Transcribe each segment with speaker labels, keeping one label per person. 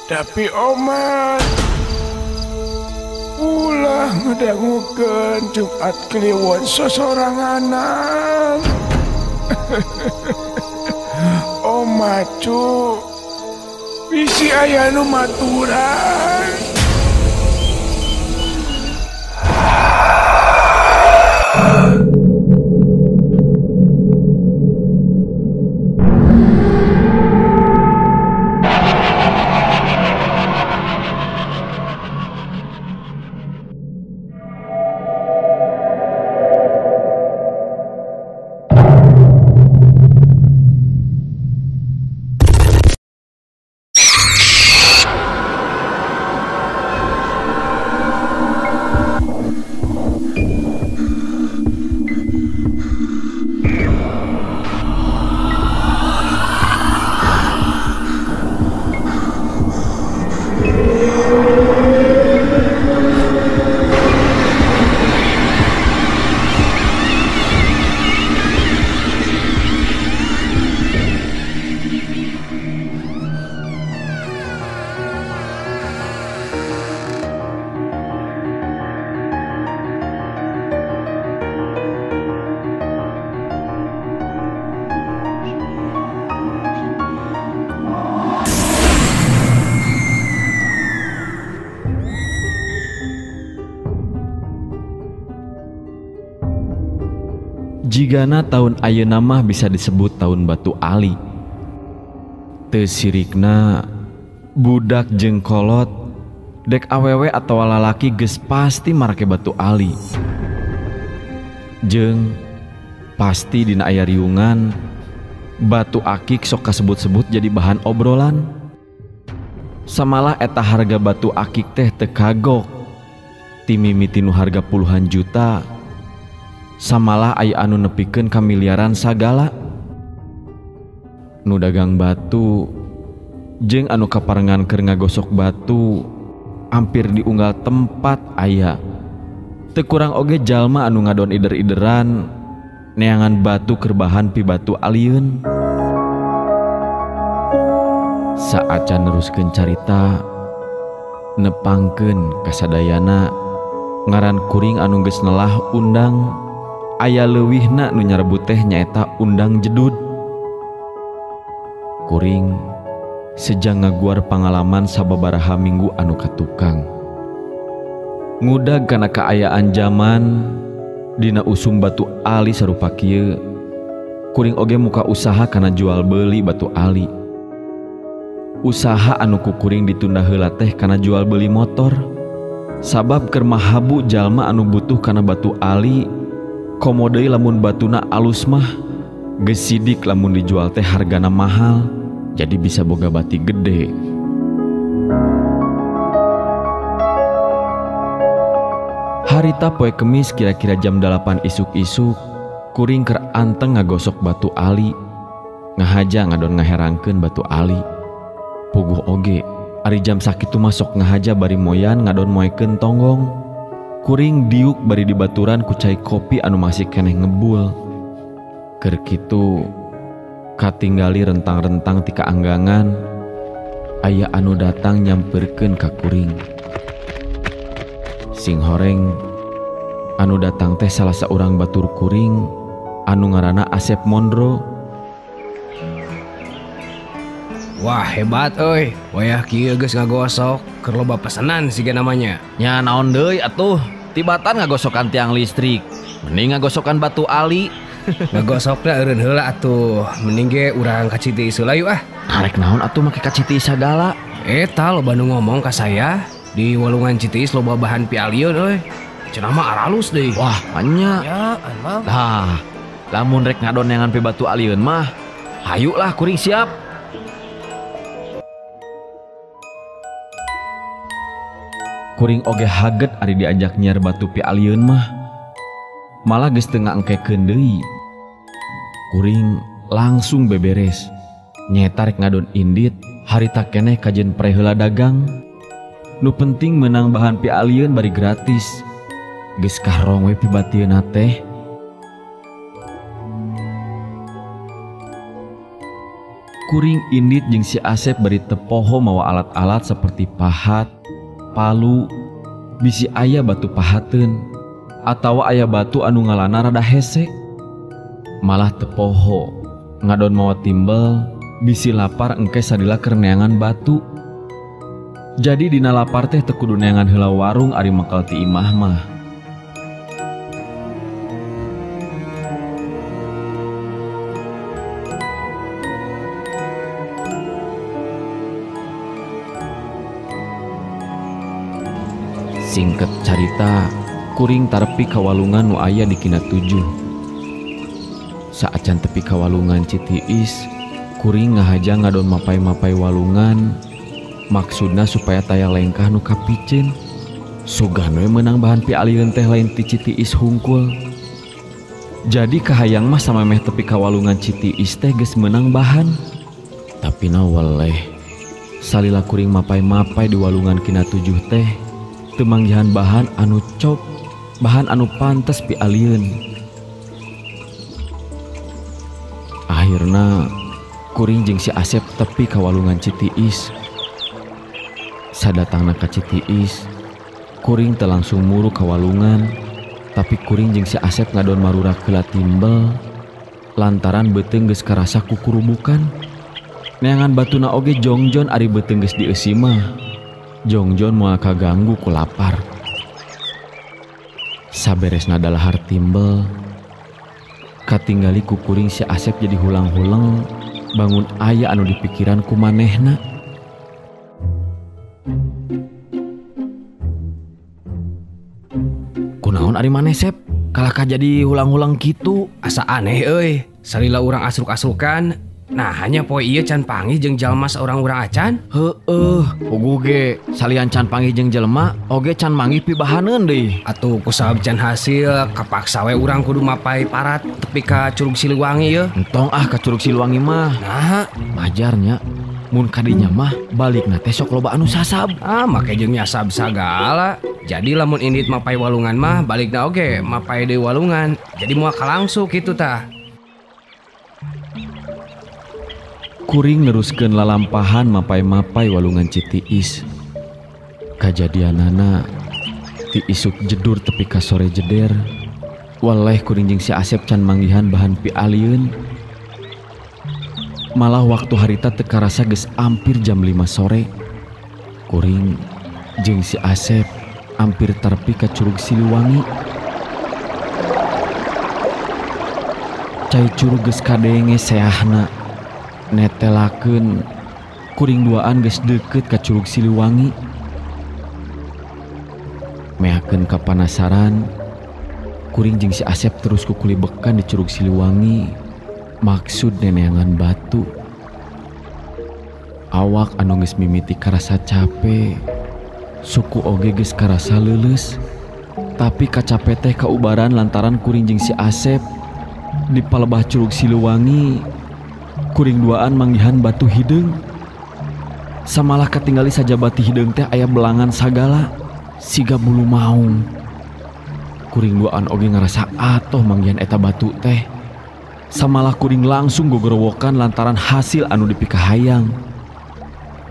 Speaker 1: Tapi Oman ulah ngedangukeun Jumat Kliwon sosoranganan. Omacu bisi aya nu maturan.
Speaker 2: Jigana tahun ayeuna mah bisa disebut tahun Batu Ali. Teu sirikna budak jeung kolot dek awewe atau lalaki geus pasti marake Batu Ali. Jeung pasti dina aya riungan batu akik sok kasebut-sebut jadi bahan obrolan. Samalah eta harga batu akik teh teu kagok ti mimiti nu harga puluhan juta. Samalah aya anu nepikeun ka miliaran sagala. Nu dagang batu jeung anu kaparengan keur ngagosok batu hampir di unggal tempat aya. Teu kurang oge jalma anu ngadon ider-ideran neangan batu keur bahan pi batu alieun. Saacan neruskeun carita nepangkeun kasadayana ngaran kuring anu geus nelah undang aya leuwihna nu nyarebut teh nyaeta undang jedud. Kuring sejang ngaguar pangalaman sababaraha minggu anu katukang. Ngudag kana kaayaan zaman dina usum Batu Ali sarupa kieu. Kuring oge muka usaha kana jual beuli batu ali. Usaha anu ku kuring ditunda heula teh kana jual beuli motor. Sabab keur mahabu jalma anu butuh kana batu ali. Komo deui lamun batuna alus mah geus sidik lamun dijual teh hargana mahal, jadi bisa boga bati gede. Harita poe Kemis kira-kira jam 8 isuk-isuk, kuring keur anteng ngagosok batu ali. Ngahaja ngadon ngaherangkeun batu ali. Puguh oge, ari jam sakitu masuk ngahaja bari moyan ngadon moekeun tonggong. Kuring diuk bari dibaturan ku cai kopi anu masih keneh ngebul. Keur kitu katinggali rentang-rentang ti kaanggangan aya anu datang nyamperkeun ka kuring. Sing horeng anu datang teh salah saurang batur kuring anu ngaranna Asep Mondro.
Speaker 3: Wah hebat euy, wayah kieu geus ngagosok keur loba pesanan siga namanya.
Speaker 4: Nya naon deui atuh, tibatan ngagosokan tiang listrik. Mending ngagosokan batu ali.
Speaker 3: Ngagosokna eureun heula atuh, mending ge urang ka Citiis heula yuk ah.
Speaker 4: Arek naon atuh make ka Citiis sagala?
Speaker 3: Eta loba nu ngomong ka saya, di walungan Citiis loba bahan pi alieun euy. Cenah mah aralus deui.
Speaker 4: Wah, anya.
Speaker 3: Ya, mah.
Speaker 4: Lah, lamun rek ngadon neangan pi batu alieun mah, hayu lah kuring siap.
Speaker 2: Kuring oge haget ari diajak nyiar batu pi alieun mah. Malah geus teu ngaengkekeun deui. Kuring langsung beberes. Nyaeta rek ngadon indit harita keneh kajen pre heula dagang. Nu penting menang bahan pi alieun bari gratis. Geus karong we pi batieuna teh. Kuring Indit jeung si Asep bari teu poho mawa alat-alat seperti pahat, palu, bisi aya batu pahateun atawa aya batu anu ngalana rada hese. Malah teu poho ngadon mawa timbel, bisi lapar engke sadila keur neangan batu. Jadi dina lapar teh teu kudu neangan heula warung ari mangkal ti imah mah. Singket carita, kuring tarepi ka walungan nu aya di Kina 7. Saacan tepi ka walungan Citiis, kuring ngahaja ngadon mapai-mapai walungan, maksudna supaya taya lengkah nu kapicen. Sugan we meunang bahan pialieun teh lain ti Citiis hungkul. Jadi kahayang mah samemeh tepi ka walungan Citiis teh geus meunang bahan. Tapi na weleh, salila kuring mapai-mapai di walungan Kina 7 teh teu manggihan bahan anu cop, bahan anu pantes pialieun. Akhirna kuring jeung si Asep tepi ka walungan Citiis. Sadatangna ka Citiis, kuring teu langsung muru ka walungan, tapi kuring jeung si Asep ngadon marurak heula timbel lantaran beuteung geus karasa ku kurubukan. Neangan batuna oge jongjon ari beuteung geus dieusi mah. Jongjon moal kaganggu ku lapar. Saberesna dalahar timbel, katinggali ku kuring si Asep jadi hulang-hulang bangun aya anu dipikiran ku manehna. Kunaon ari maneh Sep? Kalahkah jadi hulang-hulang kitu?
Speaker 3: Asa aneh euy, salila urang asruk-asrukan. Nah hanya poe ieu can panggih jeung jalma saurang-urang acan.
Speaker 2: Heueuh, puguh ge salian can panggih jeung jelema oge can manggih pibahaneun deui.
Speaker 3: Atuh kusabab can hasil kapaksa we urang kudu mapai parat tepi ka Curug Siliwangi yeuh.
Speaker 2: Entong ka Curug Siliwangi mah.
Speaker 3: Nah,
Speaker 2: majarnya mun kadinya mah balikna teh sok loba anu sasab.
Speaker 3: Make jeung nyasab sagala. Jadi lamun Indit mapai walungan mah balikna oge mapai deui walungan. Jadi moal kalangsuk kitu tah.
Speaker 2: Kuring neruskeun lalampahan mapai-mapai walungan Citiis. Kajadianana ti isuk jedur tepi ka sore jeder. Waleh kuring jeung si Asep can manggihan bahan pialieun. Malah waktu harita teu karasa geus ampir jam 5 sore. Kuring jeung si Asep ampir tarpi ka Curug Siliwangi. Cai curug geus kadenge seahna. Netelakeun kuring duaan geus deukeut ka Curug Siliwangi. Meakeun kapanasaran, kuring jeung si Asep terus kukulibekan di Curug Siliwangi maksud neneangan batu. Awak anu geus mimiti karasa capek, suku oge geus karasa leuleus, tapi kacape teh kaubaran lantaran kuring jeung si Asep di palebah Curug Siliwangi. Kuring duaan manggihan batu hideung. Samalah katinggali saja batu hideung teh aya belangan sagala siga bulu maung. Kuring duaan oge ngarasa atoh manggihan eta batu teh. Samalah kuring langsung gogorowokan lantaran hasil anu dipikahayang.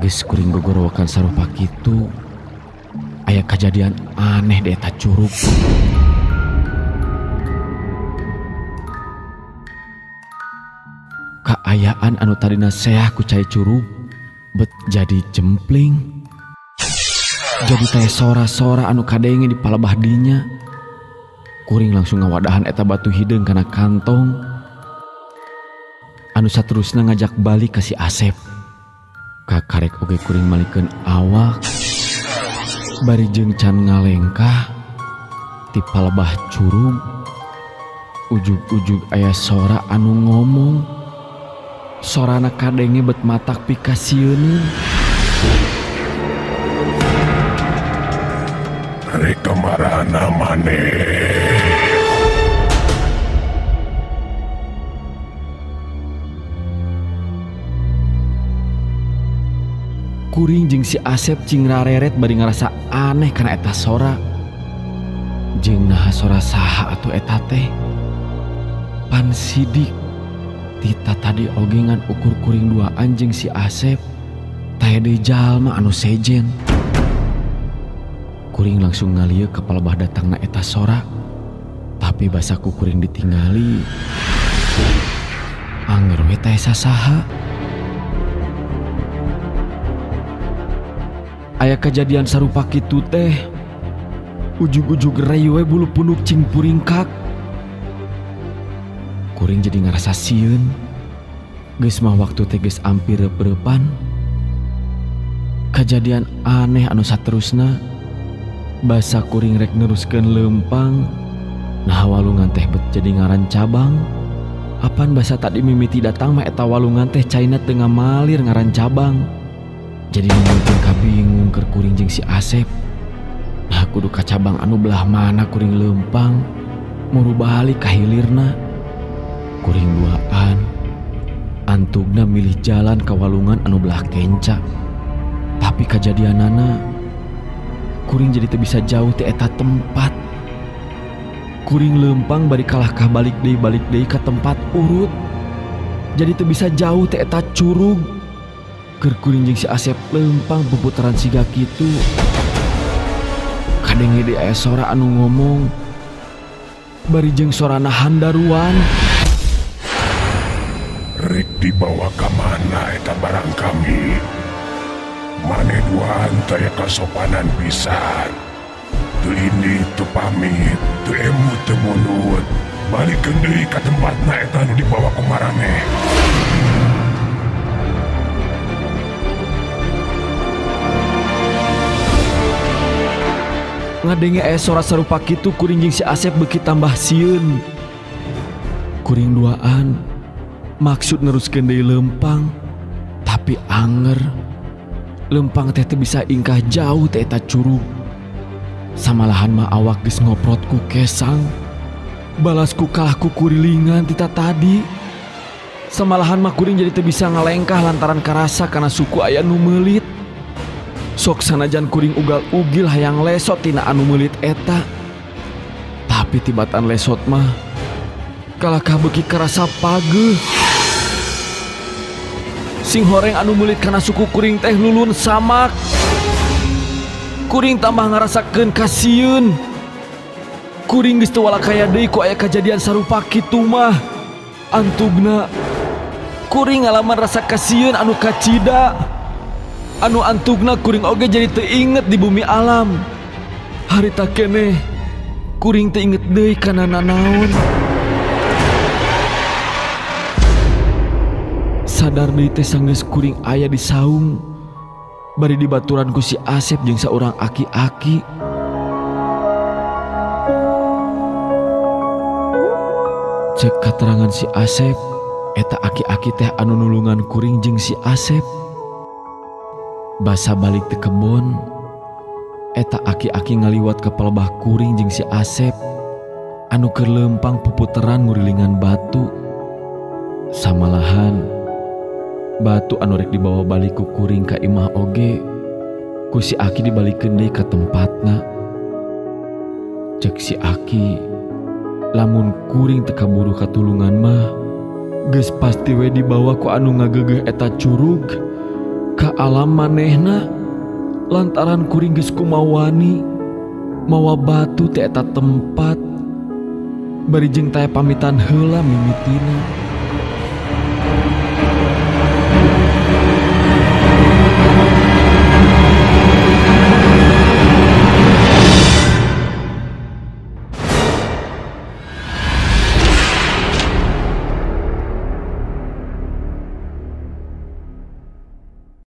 Speaker 2: Geus kuring gogorowokan sarupa kitu, aya kajadian aneh di eta curug. Kaayaan anu tadina seah ku cai curug bet jadi jempling. Jadi teh sora-sora anu kadenge di palebah dinya. Kuring langsung ngawadahan eta batu hideung kana kantong. Anu saterusna ngajak balik ka si Asep. Kakarek oge kuring malikeun awak. Bari jeung can ngalengkah ti palebah curug. Ujug-ujug aya sora anu ngomong. Sorana kadenge bet matak pikasieun.
Speaker 1: Mereka marana maneh.
Speaker 2: Kuring jeung si Asep cing rareret bari ngarasa aneh kana eta sora. Jeung naha sora saha atuh eta teh? Pan sidik Tita tadi ogengan ukur kuring dua anjing si Asep taya deui jalma anu sejen. Kuring langsung ngalieu ka palebah datangna eta sora, tapi basa ku kuring ditinggali anger we teh sasaha. Aya kejadian sarupa kitu teh ujug-ujug rei we bulu punduk cing puringkak. Kuring jadi ngerasa sieun, geus mah waktu teh geus ampir reup-reupan. Kejadian aneh anu saterusna basa kuring rek neruskeun leumpang, nah walungan teh bet jadi ngaran cabang. Apan basa tadi mimiti datang mah eta walungan teh caina teu ngamalir ngaran cabang. Jadi mungkin kabingung keur kuring jeung si Asep. Nah kudu ka cabang anu belah mana kuring leumpang, muru balik ka hilirna. Kuring duaan antugna milih jalan ka walungan anu belah kenca. Tapi kejadianana kuring jadi teu bisa jauh ti eta tempat. Kuring leumpang bari kalah kah balik deui ka tempat urut. Jadi teu bisa jauh ti eta curug. Keur kuring jeung si Asep leumpang puputaran siga kitu. Kadenge deui aya sora anu ngomong bari jeung sorana handaruan.
Speaker 1: Rek dibawa ka mana eta barang kami? Mane duaan taya kasopanan pisan. Teu ini teu pamit, teu emu teu munut. Balikeun deui ka tempatna eta anu dibawa ku maraneh.
Speaker 2: Ngadenge aya sora sarupa kitu kuring jeung si Asep beuki tambah sieun. Kuring duaan maksud neruskeun deui leumpang, tapi anger. Leumpang teh teu bisa ingkah jauh teh eta curug. Samalahan mah awak geus ngoprot ku kesang. Balas ku kalah ku kurilingan tita tadi. Samalahan mah kuring jadi teu bisa ngalengkah lantaran karasa kana suku aya nu meulit. Sok sanajan kuring ugal-ugil hayang lesot tina anu meulit eta. Tapi tibatan lesot mah kalah beuki karasa pageuh. Sing horeng anu meulit kana suku kuring teh lulun samak. Kuring tambah ngarasakeun kasieun. Kuring geus teu walakaya deui ku aya kejadian sarupa kitu mah. Antugna kuring ngalaman rasa kasieun anu kacida. Anu antugna kuring oge jadi teu inget di bumi alam. Harita keneh kuring teu inget deui kana nanaon. Sadar deui teh sanggeus kuring aya di saung bari dibaturan ku si Asep jeung saurang aki-aki. Cek katerangan si Asep, eta aki-aki teh anu nulungan kuring jeung si Asep. Basa balik teu kebon, eta aki-aki ngaliwat ka palebah kuring jeung si Asep anu keur leumpang puputeran ngurilingan batu. Samalahan batu anu rek dibawa balik ku kuring ka imah oge ku si Aki dibalikeun deui ka tempatna. Cek si Aki, lamun kuring teu kaburu katulungan mah geus pasti we dibawa ku anu ngageugeuh eta curug ka alam manehna lantaran kuring geus kumawani mawa batu ti eta tempat bari jeung taya pamitan heula mimitina.